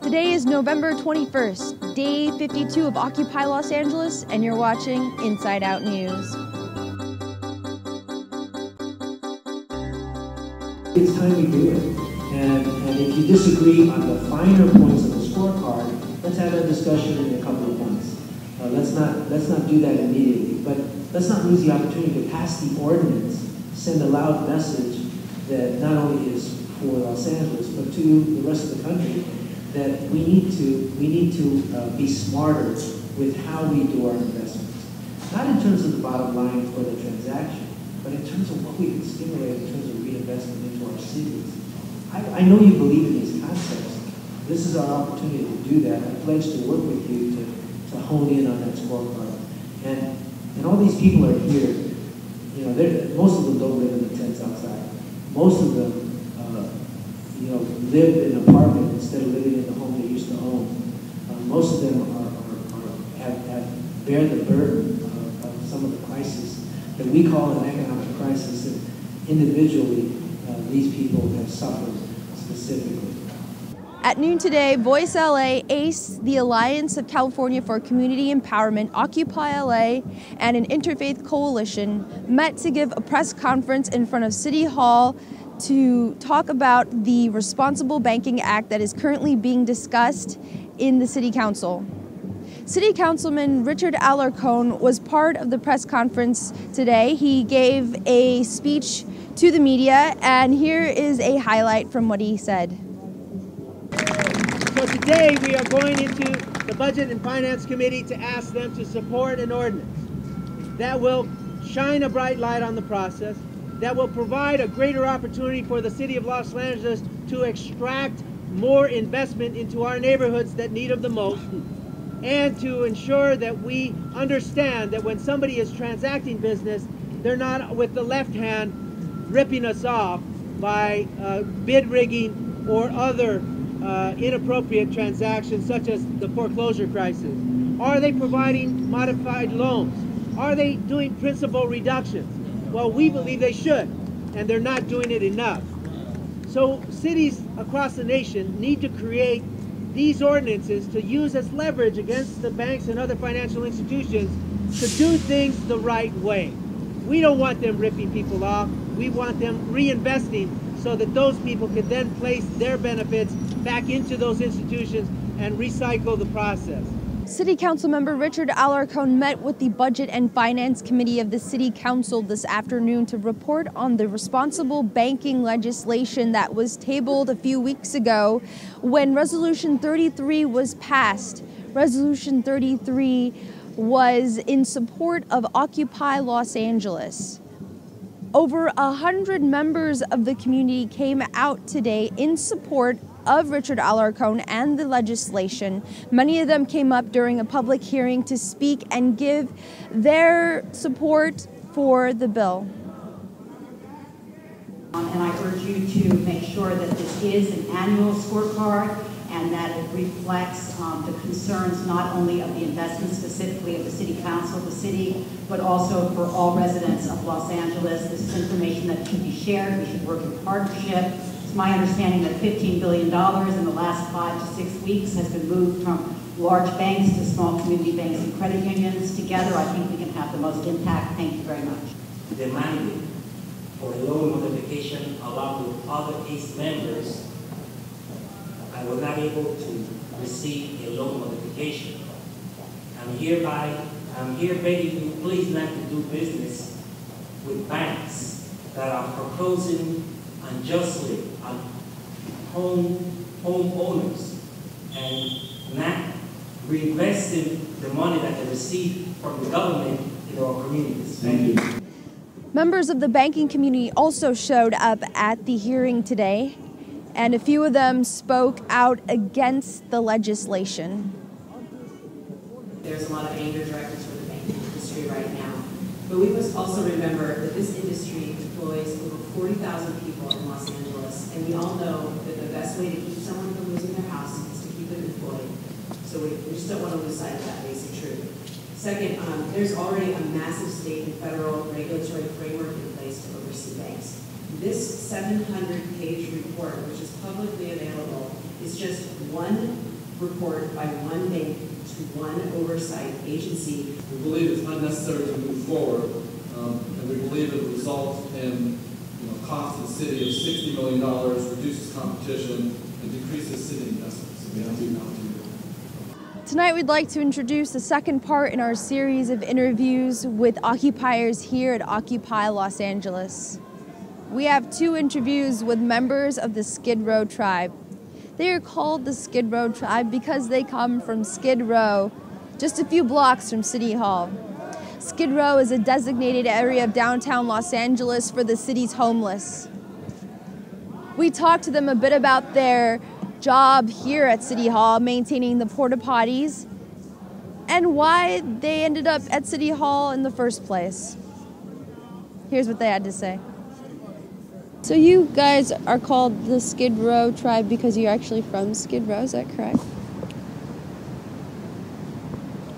Today is November 21st, day 52 of Occupy Los Angeles, and you're watching Inside Out News. It's time we do it. And if you disagree on the finer points of the scorecard, let's have a discussion in a couple of months. Let's not do that immediately. But let's not lose the opportunity to pass the ordinance, send a loud message that not only is for Los Angeles, but to the rest of the country, that we need to be smarter with how we do our investments. Not in terms of the bottom line for the transaction, but in terms of what we can stimulate in terms of reinvestment into our cities. I know you believe in these concepts. This is our opportunity to do that. I pledge to work with you to hone in on that scorecard. And all these people are here. You know, most of them don't live in the tents outside. Most of them, live in an apartment instead of living in the home they used to own. Most of them bear the burden of some of the crisis that we call an economic crisis, and individually these people have suffered specifically. At noon today, Voice LA, ACE, the Alliance of California for Community Empowerment, Occupy LA, and an interfaith coalition met to give a press conference in front of City Hall to talk about the Responsible Banking Act that is currently being discussed in the City Council. City Councilman Richard Alarcon was part of the press conference today. He gave a speech to the media, and here is a highlight from what he said. So today we are going into the Budget and Finance Committee to ask them to support an ordinance that will shine a bright light on the process, that will provide a greater opportunity for the city of Los Angeles to extract more investment into our neighborhoods that need it the most, and to ensure that we understand that when somebody is transacting business, they're not with the left hand ripping us off by bid rigging or other inappropriate transactions such as the foreclosure crisis. Are they providing modified loans? Are they doing principal reductions? Well, we believe they should, and they're not doing it enough. So cities across the nation need to create these ordinances to use as leverage against the banks and other financial institutions to do things the right way. We don't want them ripping people off. We want them reinvesting so that those people can then place their benefits back into those institutions and recycle the process. City Council member Richard Alarcon met with the Budget and Finance Committee of the City Council this afternoon to report on the responsible banking legislation that was tabled a few weeks ago when Resolution 33 was passed. Resolution 33 was in support of Occupy Los Angeles. Over 100 members of the community came out today in support of Richard Alarcon and the legislation. Many of them came up during a public hearing to speak and give their support for the bill. And I urge you to make sure that this is an annual scorecard and that it reflects the concerns not only of the investment specifically of the City Council of the city, but also for all residents of Los Angeles. This is information that should be shared. We should work in partnership. It's my understanding that $15 billion in the last 5 to 6 weeks has been moved from large banks to small community banks and credit unions. Together, I think we can have the most impact. Thank you very much. Demanding for a loan modification along with other ACE members, I was not able to receive a loan modification. I'm here begging you, please not to do business with banks that are proposing unjustly on homeowners and not reinvesting the money that they receive from the government in our communities. Thank you. Members of the banking community also showed up at the hearing today, and a few of them spoke out against the legislation. There's a lot of anger directed toward the banking industry right now, but we must also remember that this industry employs over 40,000 people in Los Angeles, and we all know that the best way to keep someone from losing their house is to keep them employed. So we just don't want to lose sight of that basic truth. Second, there's already a massive state and federal regulatory framework in place to oversee banks. This 700-page report, which is publicly available, is just one report by one bank to one oversight agency. We believe it's unnecessary to move forward, and we believe it will result in cost to the city of $60 million, reduces competition, and decreases city investments. So we have to do. Tonight we'd like to introduce the second part in our series of interviews with occupiers here at Occupy Los Angeles. We have two interviews with members of the Skid Row tribe. They are called the Skid Row tribe because they come from Skid Row, just a few blocks from City Hall. Skid Row is a designated area of downtown Los Angeles for the city's homeless. We talked to them a bit about their job here at City Hall, maintaining the porta potties, and why they ended up at City Hall in the first place. Here's what they had to say. So you guys are called the Skid Row tribe because you're actually from Skid Row, is that correct?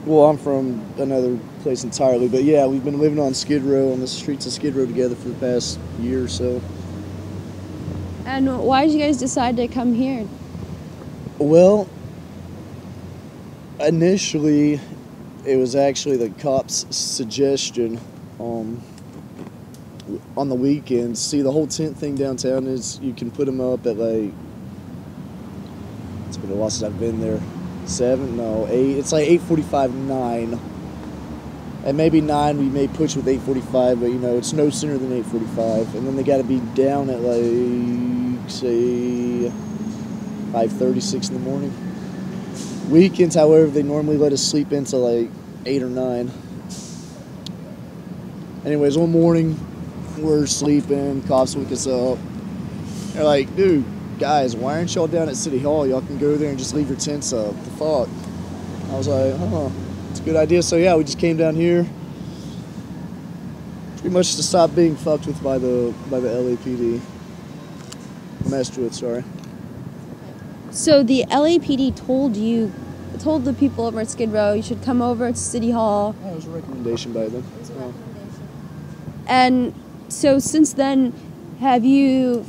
Well, I'm from another place entirely, but yeah, we've been living on Skid Row, on the streets of Skid Row together for the past year or so. And why did you guys decide to come here? Well, initially, it was actually the cops' suggestion on the weekends. See, the whole tent thing downtown is you can put them up at like, it's been a while since I've been there, 8, it's like 8:45, 9. And maybe 9 we may push with 8:45, but it's no sooner than 8:45. And then they got to be down at like, say, 5:30, 6 in the morning. Weekends, however, they normally let us sleep until like 8 or 9. Anyways, one morning, we're sleeping, cops wake us up. They're like, dude, guys, why aren't y'all down at City Hall? Y'all can go there and just leave your tents up. The fuck? I was like, it's a good idea. So yeah, we just came down here pretty much to stop being fucked with by the LAPD. Messed with, sorry. So the LAPD told the people over at Skid Row you should come over to City Hall. Yeah, it was a recommendation by them. And so since then, have you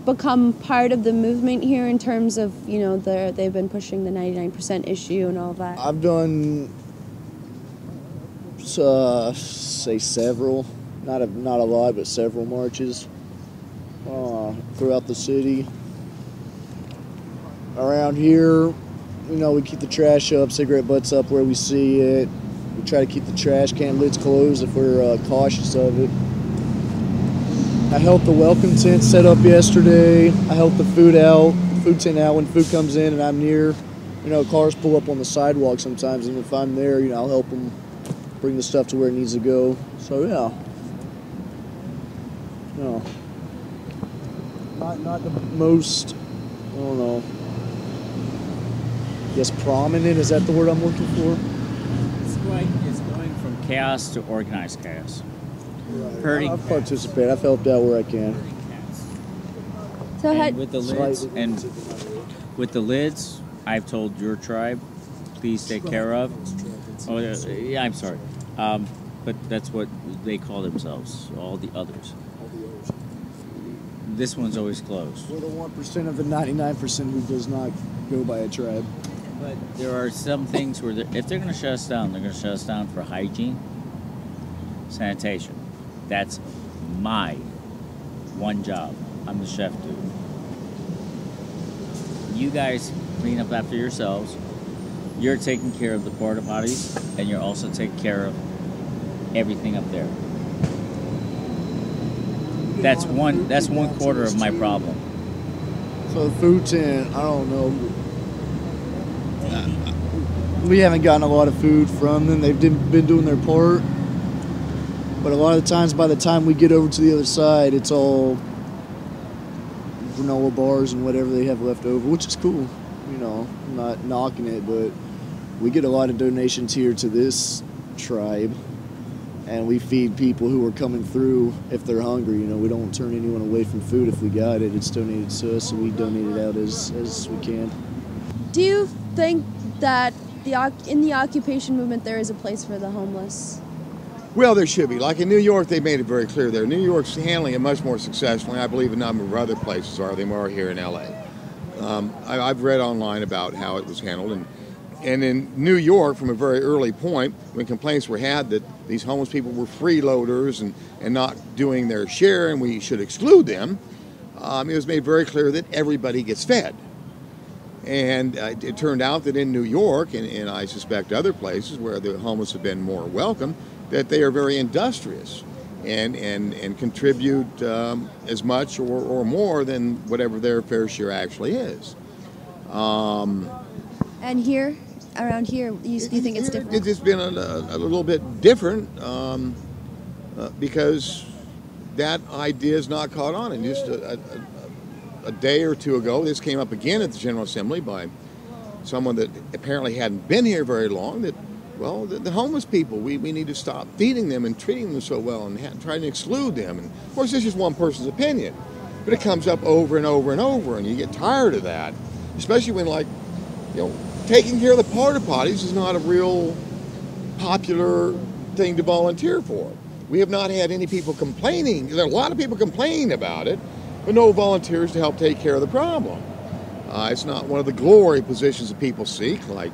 become part of the movement here in terms of, they've been pushing the 99% issue and all that? I've done, say several, not a lot, but several marches throughout the city. Around here, we keep the trash up, cigarette butts up where we see it. We try to keep the trash can lids closed if we're cautious of it. I helped the welcome tent set up yesterday. I helped the food tent out when food comes in and I'm near. Cars pull up on the sidewalk sometimes, and if I'm there, I'll help them bring the stuff to where it needs to go. So yeah. Not the most, I don't know, prominent, is that the word I'm looking for? It's going from chaos to organized chaos. Right. I've participated. I've helped out where I can. So with the lids, I've told your tribe, please take care of. Oh, yeah, I'm sorry. But that's what they call themselves, all the others. This one's always closed. We're the 1% of the 99% who does not go by a tribe. But there are some things where if they're going to shut us down, they're going to shut us down for hygiene, sanitation. That's my one job. I'm the chef, dude. You guys clean up after yourselves. You're taking care of the porta potties, and you're also taking care of everything up there. That's one quarter of my problem. So the food tent, I don't know. We haven't gotten a lot of food from them. They've been doing their part. But a lot of the times, by the time we get over to the other side, it's all granola bars and whatever they have left over, which is cool. I'm not knocking it, but we get a lot of donations here to this tribe. And we feed people who are coming through if they're hungry. We don't turn anyone away from food if we got it. It's donated to us, so we donate it out as we can. Do you think that in the occupation movement there is a place for the homeless? Well, there should be. Like in New York, they made it very clear there. New York's handling it much more successfully. I believe a number of other places are. They are here in L.A. I've read online about how it was handled, and in New York, from a very early point, when complaints were had that these homeless people were freeloaders and not doing their share and we should exclude them, it was made very clear that everybody gets fed. And it turned out that in New York, and I suspect other places where the homeless have been more welcome, that they are very industrious and contribute as much or more than whatever their fair share actually is. And here, around here, you think it's different? It's been a little bit different because that idea is not caught on. And just a day or two ago, this came up again at the General Assembly by someone that apparently hadn't been here very long, that, well, the homeless people, we need to stop feeding them and treating them so well and trying to exclude them. And of course, this is one person's opinion, but it comes up over and over and over, and you get tired of that, especially when, like, taking care of the porta potties is not a real popular thing to volunteer for. We have not had any people complaining. There are a lot of people complaining about it, but no volunteers to help take care of the problem. It's not one of the glory positions that people seek, like,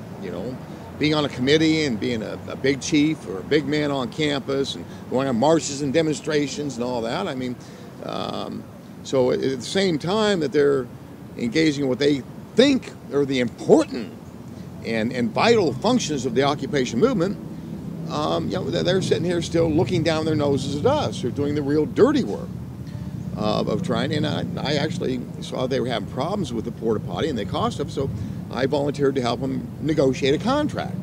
being on a committee and being a big chief or a big man on campus and going on marches and demonstrations and all that. I mean, so at the same time that they're engaging in what they think are the important and vital functions of the occupation movement, they're sitting here still looking down their noses at us. They're doing the real dirty work of trying. And I actually saw they were having problems with the porta potty and they cost them, so I volunteered to help them negotiate a contract.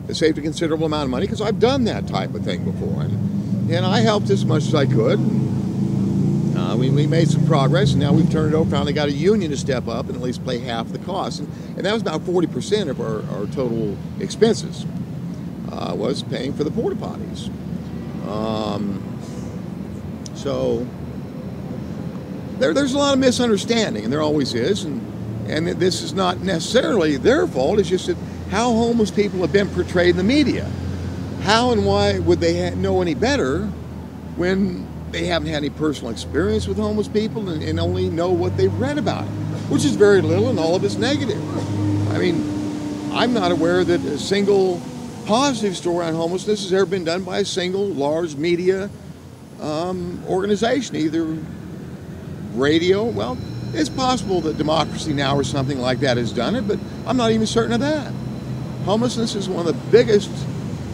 It saved a considerable amount of money because I've done that type of thing before, and I helped as much as I could. We made some progress, and now we've turned it over. Finally got a union to step up and at least pay half the cost, and that was about 40% of our total expenses was paying for the porta potties. So there's a lot of misunderstanding, and there always is, and this is not necessarily their fault. It's just that how homeless people have been portrayed in the media. How and why would they know any better when they haven't had any personal experience with homeless people and only know what they've read about it, which is very little, and all of it's negative. I mean, I'm not aware that a single positive story on homelessness has ever been done by a single large media organization, either radio. Well, it's possible that Democracy Now! Or something like that has done it, but I'm not even certain of that. Homelessness is one of the biggest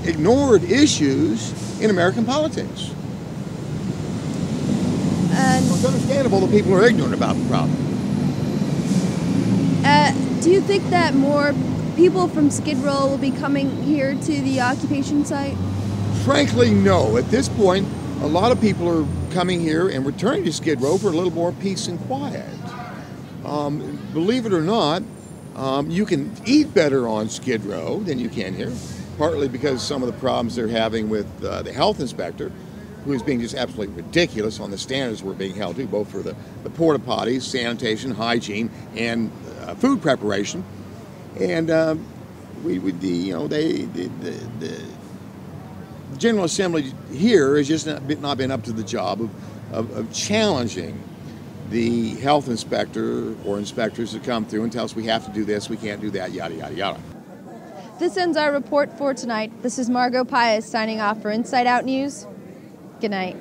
ignored issues in American politics. And it's understandable that people are ignorant about the problem. Do you think that more people from Skid Row will be coming here to the occupation site? Frankly, no. At this point, a lot of people are coming here and returning to Skid Row for a little more peace and quiet. Believe it or not, you can eat better on Skid Row than you can here, partly because some of the problems they're having with the health inspector, who is being just absolutely ridiculous on the standards we're being held to, both for the porta potties, sanitation, hygiene, and food preparation. And the General Assembly here has just not been up to the job of challenging the health inspector or inspectors that come through and tell us we have to do this, we can't do that, yada, yada, yada. This ends our report for tonight. This is Margot Paez signing off for Inside Out News. Good night.